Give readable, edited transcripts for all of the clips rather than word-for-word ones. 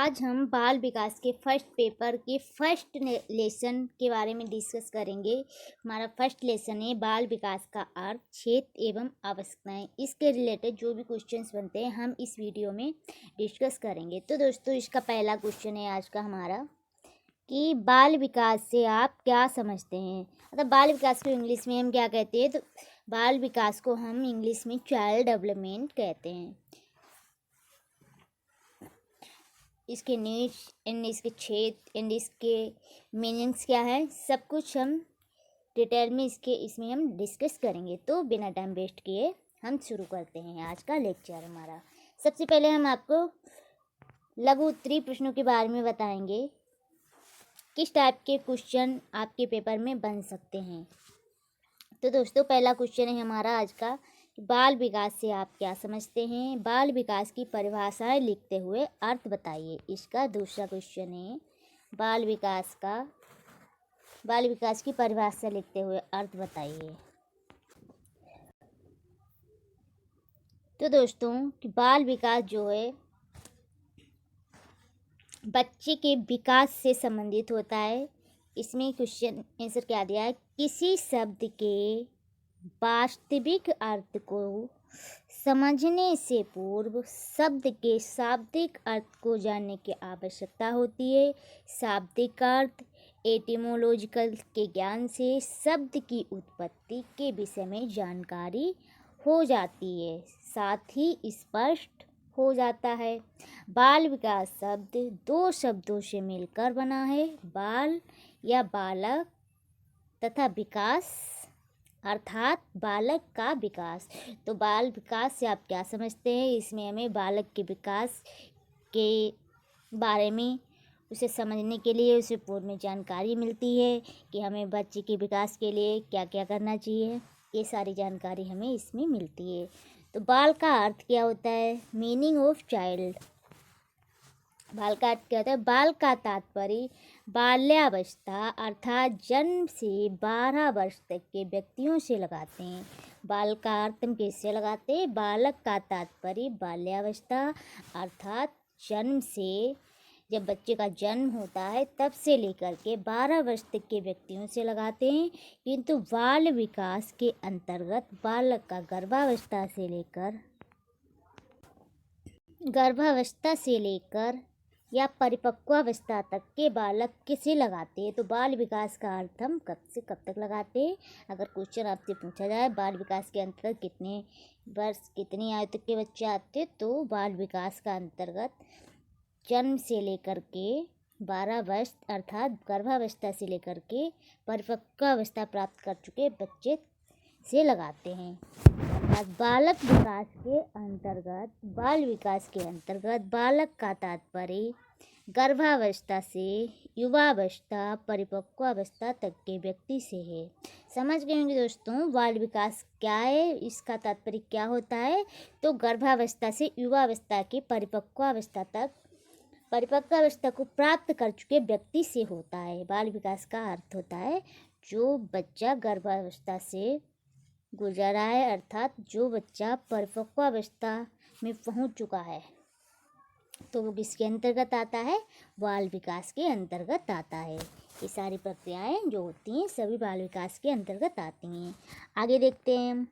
आज हम बाल विकास के फर्स्ट पेपर के फर्स्ट लेसन के बारे में डिस्कस करेंगे। हमारा फर्स्ट लेसन है बाल विकास का अर्थ, क्षेत्र एवं आवश्यकताएं। इसके रिलेटेड जो भी क्वेश्चंस बनते हैं हम इस वीडियो में डिस्कस करेंगे। तो दोस्तों, इसका पहला क्वेश्चन है आज का हमारा कि बाल विकास से आप क्या समझते हैं। मतलब बाल विकास को इंग्लिश में हम क्या कहते हैं, तो बाल विकास को हम इंग्लिश में चाइल्ड डेवलपमेंट कहते हैं। इसके नीड्स एंड इसके क्षेत्र एंड इसके मीनिंग्स क्या है, सब कुछ हम डिटेल में इसमें हम डिस्कस करेंगे। तो बिना टाइम वेस्ट किए हम शुरू करते हैं आज का लेक्चर हमारा। सबसे पहले हम आपको लघु उत्तरीय प्रश्नों के बारे में बताएंगे, किस टाइप के क्वेश्चन आपके पेपर में बन सकते हैं। तो दोस्तों, पहला क्वेश्चन है हमारा आज का, बाल विकास से आप क्या समझते हैं। बाल विकास की परिभाषाएं लिखते हुए अर्थ बताइए। इसका दूसरा क्वेश्चन है बाल विकास की परिभाषा लिखते हुए अर्थ बताइए। तो दोस्तों, बाल विकास जो है बच्चे के विकास से संबंधित होता है। इसमें क्वेश्चन आंसर क्या दिया है, किसी शब्द के वास्तविक अर्थ को समझने से पूर्व शब्द के शाब्दिक अर्थ को जानने की आवश्यकता होती है। शाब्दिक अर्थ एटिमोलॉजिकल के ज्ञान से शब्द की उत्पत्ति के विषय में जानकारी हो जाती है, साथ ही स्पष्ट हो जाता है। बाल विकास शब्द दो शब्दों से मिलकर बना है, बाल या बालक तथा विकास अर्थात बालक का विकास। तो बाल विकास से आप क्या समझते हैं, इसमें हमें बालक के विकास के बारे में उसे समझने के लिए उसे पूर्व में जानकारी मिलती है कि हमें बच्चे के विकास के लिए क्या क्या करना चाहिए। ये सारी जानकारी हमें इसमें मिलती है। तो बाल का अर्थ क्या होता है, मीनिंग ऑफ चाइल्ड। बाल का अर्थ क्या होता है, बाल का तात्पर्य बाल्यावस्था अर्थात जन्म से 12 वर्ष तक के व्यक्तियों से लगाते हैं। बाल का अर्थ हम किससे लगाते हैं, बालक का तात्पर्य बाल्यावस्था अर्थात जन्म से, जब बच्चे का जन्म होता है तब से लेकर के 12 वर्ष तक के व्यक्तियों से लगाते हैं। किंतु बाल विकास के अंतर्गत बालक का गर्भावस्था से लेकर या परिपक्वावस्था तक के बालक किसे लगाते हैं। तो बाल विकास का अर्थ हम कब से कब तक लगाते हैं। अगर क्वेश्चन आपसे पूछा जाए बाल विकास के अंतर्गत कितने वर्ष कितनी आयु तक के बच्चे आते हैं, तो बाल विकास का अंतर्गत जन्म से लेकर के 12 वर्ष अर्थात गर्भावस्था से लेकर के परिपक्वावस्था प्राप्त कर चुके बच्चे से लगाते हैं। बाल विकास के अंतर्गत बालक का तात्पर्य गर्भावस्था से युवावस्था परिपक्वावस्था तक के व्यक्ति से है। समझ गए होंगे दोस्तों, बाल विकास क्या है, इसका तात्पर्य क्या होता है। तो गर्भावस्था से युवावस्था के परिपक्वावस्था को प्राप्त कर चुके व्यक्ति से होता है। बाल विकास का अर्थ होता है जो बच्चा गर्भावस्था से गुजरा है, अर्थात जो बच्चा परिपक्वावस्था में पहुंच चुका है, तो वो किसके अंतर्गत आता है, बाल विकास के अंतर्गत आता है। ये सारी प्रक्रियाएं जो होती हैं सभी बाल विकास के अंतर्गत आती हैं। आगे देखते हैं हम।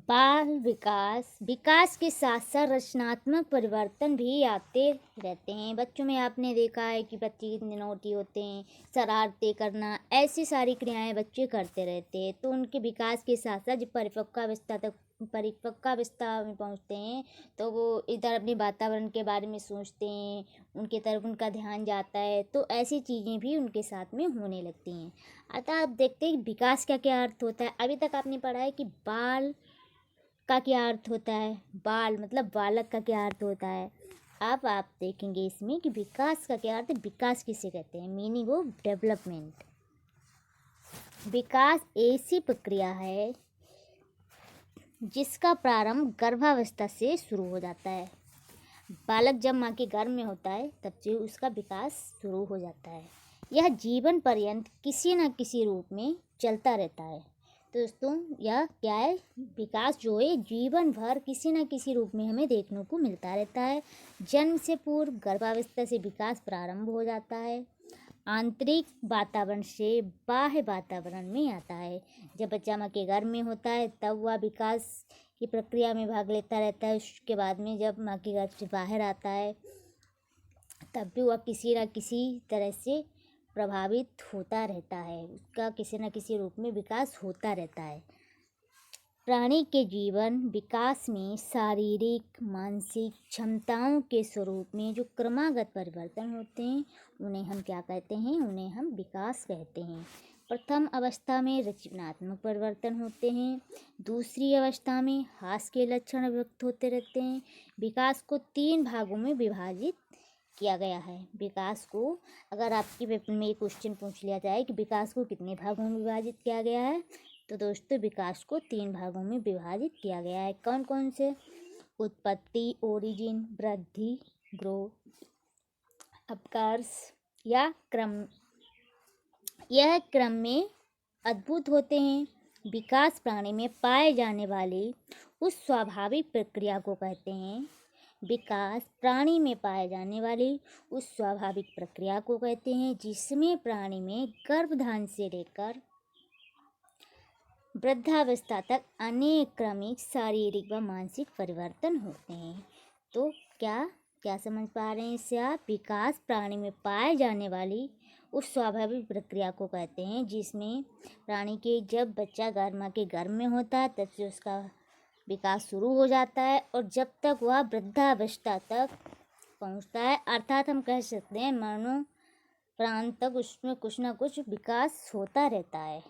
बाल विकास के साथ साथ रचनात्मक परिवर्तन भी आते रहते हैं। बच्चों में आपने देखा है कि बच्चे कितने नोटी होते हैं, शरारतें करना, ऐसी सारी क्रियाएं बच्चे करते रहते हैं। तो उनके विकास के साथ साथ जब परिपक्वावस्था में पहुंचते हैं तो वो इधर अपने वातावरण के बारे में सोचते हैं, उनके तरफ उनका ध्यान जाता है, तो ऐसी चीज़ें भी उनके साथ में होने लगती हैं। अतः आप देखते हैं विकास का क्या अर्थ होता है। अभी तक आपने पढ़ा है कि बाल का क्या अर्थ होता है, बाल मतलब बालक का क्या अर्थ होता है। अब आप देखेंगे इसमें कि विकास का क्या अर्थ है। विकास किसे कहते हैं, मीनिंग ऑफ डेवलपमेंट। विकास ऐसी प्रक्रिया है जिसका प्रारंभ गर्भावस्था से शुरू हो जाता है। बालक जब माँ के गर्भ में होता है तब से उसका विकास शुरू हो जाता है। यह जीवन पर्यंत किसी न किसी रूप में चलता रहता है। तो दोस्तों यह क्या है, विकास जो है जीवन भर किसी न किसी रूप में हमें देखने को मिलता रहता है। जन्म से पूर्व गर्भावस्था से विकास प्रारंभ हो जाता है, आंतरिक वातावरण से बाह्य वातावरण में आता है। जब बच्चा माँ के गर्भ में होता है तब वह विकास की प्रक्रिया में भाग लेता रहता है। उसके बाद में जब माँ के गर्भ से बाहर आता है तब भी वह किसी न किसी तरह से प्रभावित होता रहता है, उसका किसी न किसी रूप में विकास होता रहता है। प्राणी के जीवन विकास में शारीरिक मानसिक क्षमताओं के स्वरूप में जो क्रमागत परिवर्तन होते हैं उन्हें हम क्या कहते हैं, उन्हें हम विकास कहते हैं। प्रथम अवस्था में रचनात्मक परिवर्तन होते हैं, दूसरी अवस्था में हास्य के लक्षण व्यक्त होते रहते हैं। विकास को 3 भागों में विभाजित किया गया है। विकास को अगर आपके पेपर में क्वेश्चन पूछ लिया जाए कि विकास को कितने भागों में विभाजित किया गया है, तो दोस्तों विकास को 3 भागों में विभाजित किया गया है। कौन कौन से? उत्पत्ति, ओरिजिन, वृद्धि, ग्रोथ, अपकर्ष या क्रम। यह क्रम में अद्भुत होते हैं। विकास प्राणी में पाए जाने वाले उस स्वाभाविक प्रक्रिया को कहते हैं। विकास प्राणी में पाए जाने वाली उस स्वाभाविक प्रक्रिया को कहते हैं जिसमें प्राणी में गर्भधारण से लेकर वृद्धावस्था तक अनेक क्रमिक शारीरिक व मानसिक परिवर्तन होते हैं। तो क्या समझ पा रहे हैं इससे आप? विकास प्राणी में पाए जाने वाली उस स्वाभाविक प्रक्रिया को कहते हैं जिसमें प्राणी के जब बच्चा माँ के गर्भ में होता है तब से उसका विकास शुरू हो जाता है और जब तक वह वृद्धावस्था तक पहुंचता है, अर्थात हम कह सकते हैं मरणों प्रांत तक उसमें कुछ ना कुछ विकास होता रहता है।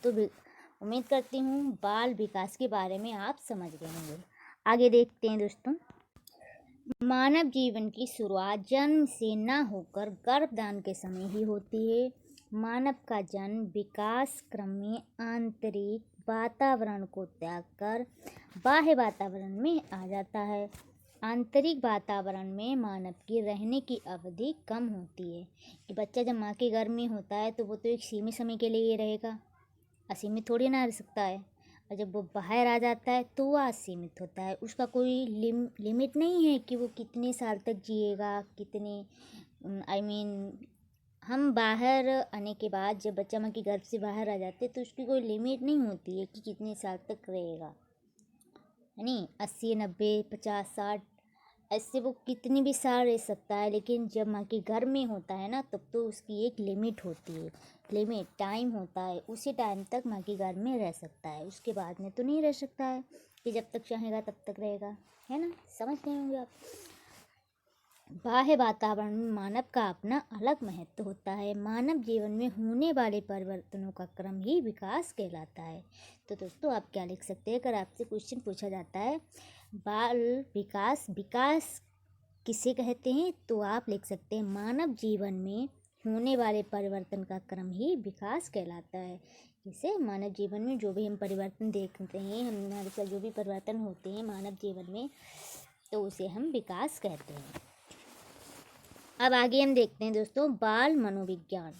तो उम्मीद करती हूँ बाल विकास के बारे में आप समझ गए होंगे। आगे देखते हैं दोस्तों। मानव जीवन की शुरुआत जन्म से न होकर गर्भधारण के समय ही होती है। मानव का जन्म विकास क्रम में आंतरिक वातावरण को त्याग कर बाह्य वातावरण में आ जाता है। आंतरिक वातावरण में मानव की रहने की अवधि कम होती है कि बच्चा जब माँ के गर्भ में होता है तो वो तो एक सीमित समय के लिए रहेगा, असीमित थोड़ी ना रह सकता है। और जब वो बाहर आ जाता है तो वह असीमित होता है, उसका कोई लिमिट नहीं है कि वो कितने साल तक जिएगा, कितने हम बाहर आने के बाद जब बच्चा माँ के गर्भ से बाहर आ जाते तो उसकी कोई लिमिट नहीं होती है कि कितने साल तक रहेगा, है नहीं। 80, 90, 50, 60 ऐसे वो कितनी भी साल रह सकता है। लेकिन जब माँ के गर्भ में होता है ना तब तो उसकी एक लिमिट होती है, लिमिट टाइम होता है, उसी टाइम तक माँ के गर्भ में रह सकता है, उसके बाद में तो नहीं रह सकता है कि जब तक चाहेगा तब तक रहेगा, है ना। समझ गए होंगे आप। बाह्य वातावरण में मानव का अपना अलग महत्व होता है। मानव जीवन में होने वाले परिवर्तनों का क्रम ही विकास कहलाता है। तो दोस्तों आप क्या लिख सकते हैं अगर आपसे क्वेश्चन पूछा जाता है बाल विकास किसे कहते हैं, तो आप लिख सकते हैं मानव जीवन में होने वाले परिवर्तन का क्रम ही विकास कहलाता है। जैसे मानव जीवन में जो भी हम परिवर्तन देखते हैं, हमारे साथ जो भी परिवर्तन होते हैं मानव जीवन में, तो उसे हम विकास कहते हैं। अब आगे हम देखते हैं दोस्तों बाल मनोविज्ञान।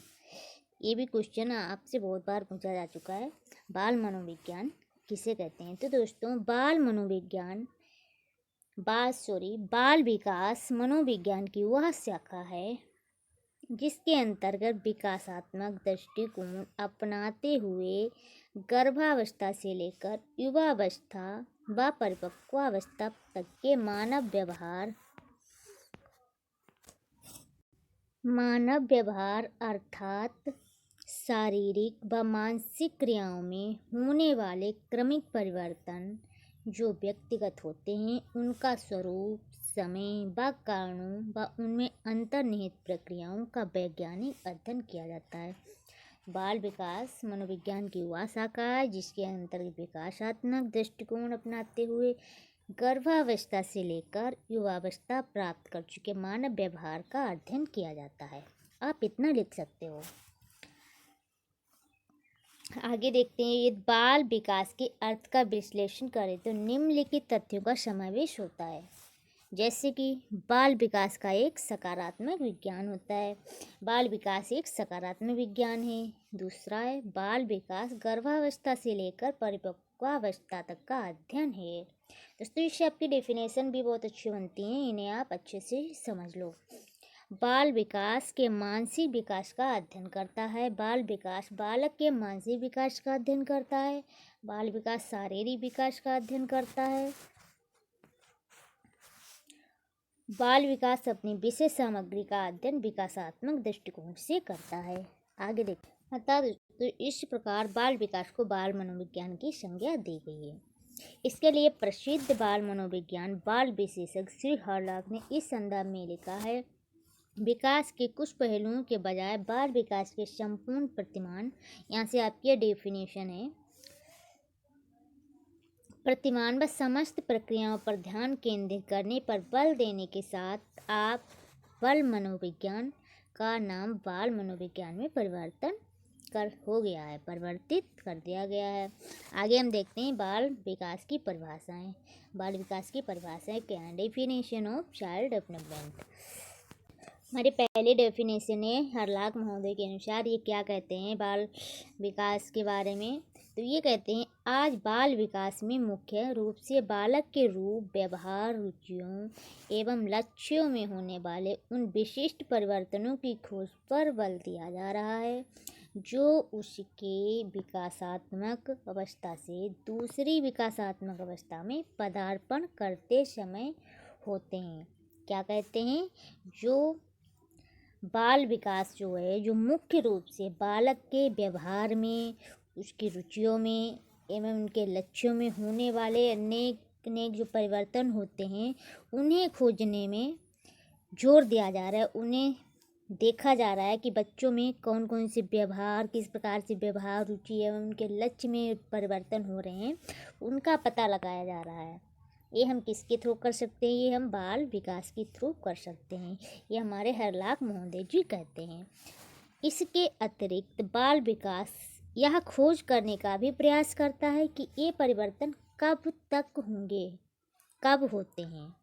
ये भी क्वेश्चन आपसे बहुत बार पूछा जा चुका है, बाल मनोविज्ञान किसे कहते हैं। तो दोस्तों बाल विकास मनोविज्ञान की वह शाखा है जिसके अंतर्गत विकासात्मक दृष्टिकोण अपनाते हुए गर्भावस्था से लेकर युवावस्था व परिपक्वावस्था तक के मानव व्यवहार अर्थात शारीरिक व मानसिक क्रियाओं में होने वाले क्रमिक परिवर्तन जो व्यक्तिगत होते हैं उनका स्वरूप, समय व कारणों व उनमें अंतर्निहित प्रक्रियाओं का वैज्ञानिक अध्ययन किया जाता है। बाल विकास मनोविज्ञान की वह शाखा है जिसके अंतर्गत विकासात्मक दृष्टिकोण अपनाते हुए गर्भावस्था से लेकर युवावस्था प्राप्त कर चुके मानव व्यवहार का अध्ययन किया जाता है। आप इतना लिख सकते हो। आगे देखते हैं, ये बाल विकास के अर्थ का विश्लेषण करें तो निम्नलिखित तथ्यों का समावेश होता है। जैसे कि बाल विकास का एक सकारात्मक विज्ञान होता है। बाल विकास एक सकारात्मक विज्ञान है। दूसरा है बाल विकास गर्भावस्था से लेकर परिपक्वावस्था तक का अध्ययन है। दोस्तों इससे आपकी डेफिनेशन भी बहुत अच्छी बनती हैं, इन्हें आप अच्छे से समझ लो। बाल विकास के मानसिक विकास का अध्ययन करता है। बाल विकास बालक के मानसिक विकास का अध्ययन करता है। बाल विकास शारीरिक विकास का अध्ययन करता है। बाल विकास अपनी विशेष सामग्री का अध्ययन विकासात्मक दृष्टिकोण से करता है। आगे देखिए, तो इस प्रकार बाल विकास को बाल मनोविज्ञान की संज्ञा दी गई है। इसके लिए प्रसिद्ध बाल मनोविज्ञान बाल विशेषज्ञ श्री हरलाख ने इस संदर्भ में लिखा है, विकास के कुछ पहलुओं के बजाय बाल विकास के संपूर्ण प्रतिमान, यहाँ से आपकी डेफिनेशन है, प्रतिमान व समस्त प्रक्रियाओं पर ध्यान केंद्रित करने पर बल देने के साथ आप बल मनोविज्ञान का नाम बाल मनोविज्ञान में परिवर्तित कर दिया गया है। आगे हम देखते हैं बाल विकास की परिभाषाएं। बाल विकास की परिभाषाएं क्या है? Definition of child development. हमारी पहली डेफिनेशन है हरलाख महोदय के अनुसार। ये क्या कहते हैं बाल विकास के बारे में? तो ये कहते हैं, आज बाल विकास में मुख्य रूप से बालक के रूप, व्यवहार, रुचियों एवं लक्ष्यों में होने वाले उन विशिष्ट परिवर्तनों की खोज पर बल दिया जा रहा है जो उसके विकासात्मक अवस्था से दूसरी विकासात्मक अवस्था में पदार्पण करते समय होते हैं। क्या कहते हैं? जो बाल विकास जो है, जो मुख्य रूप से बालक के व्यवहार में, उसकी रुचियों में एवं उनके लक्ष्यों में होने वाले अनेक अनेक जो परिवर्तन होते हैं, उन्हें खोजने में जोर दिया जा रहा है। उन्हें देखा जा रहा है कि बच्चों में कौन कौन से व्यवहार, किस प्रकार से व्यवहार, रुचि एवं उनके लक्ष्य में परिवर्तन हो रहे हैं, उनका पता लगाया जा रहा है। ये हम किसके थ्रू कर सकते हैं? ये हम बाल विकास के थ्रू कर सकते हैं। ये हमारे हरलाख महोदय जी कहते हैं। इसके अतिरिक्त बाल विकास यह खोज करने का भी प्रयास करता है कि ये परिवर्तन कब तक होंगे, कब होते हैं।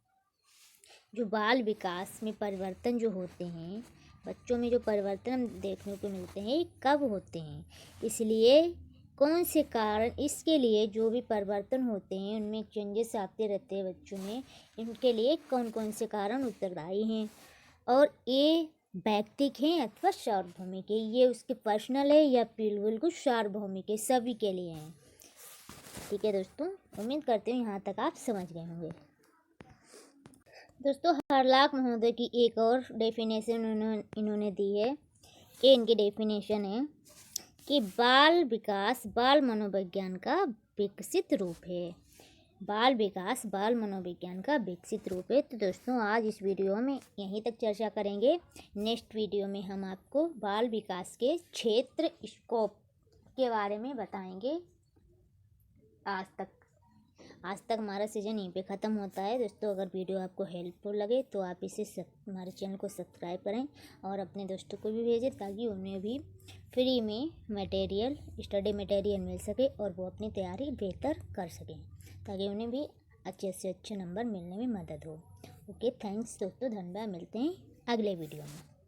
जो बाल विकास में परिवर्तन जो होते हैं, बच्चों में जो परिवर्तन हम देखने को मिलते हैं, ये कब होते हैं, इसलिए कौन से कारण, इसके लिए जो भी परिवर्तन होते हैं उनमें चेंजेस आते रहते हैं बच्चों में, इनके लिए कौन कौन से कारण उत्तरदायी हैं और ये व्यक्तिक हैं अथवा सार्वभौमिक है। ये उसके पर्सनल है या बिल्कुल सार्वभौमिक है, सभी के लिए हैं। ठीक है दोस्तों, उम्मीद करते हैं यहाँ तक आप समझ गए होंगे। दोस्तों हरलाख महोदय की एक और डेफिनेशन इन्होंने दी है। ये इनकी डेफिनेशन है कि बाल विकास बाल मनोविज्ञान का विकसित रूप है। बाल विकास बाल मनोविज्ञान का विकसित रूप है। तो दोस्तों आज इस वीडियो में यहीं तक चर्चा करेंगे। नेक्स्ट वीडियो में हम आपको बाल विकास के क्षेत्र, स्कोप के बारे में बताएंगे। आज तक हमारा सीजन यहीं पे ख़त्म होता है। दोस्तों अगर वीडियो आपको हेल्पफुल लगे तो आप इसे हमारे चैनल को सब्सक्राइब करें और अपने दोस्तों को भी भेजें ताकि उन्हें भी फ्री में मटेरियल, स्टडी मटेरियल मिल सके और वो अपनी तैयारी बेहतर कर सकें, ताकि उन्हें भी अच्छे से अच्छे नंबर मिलने में मदद हो। ओके, थैंक्स दोस्तों, धन्यवाद। मिलते हैं अगले वीडियो में।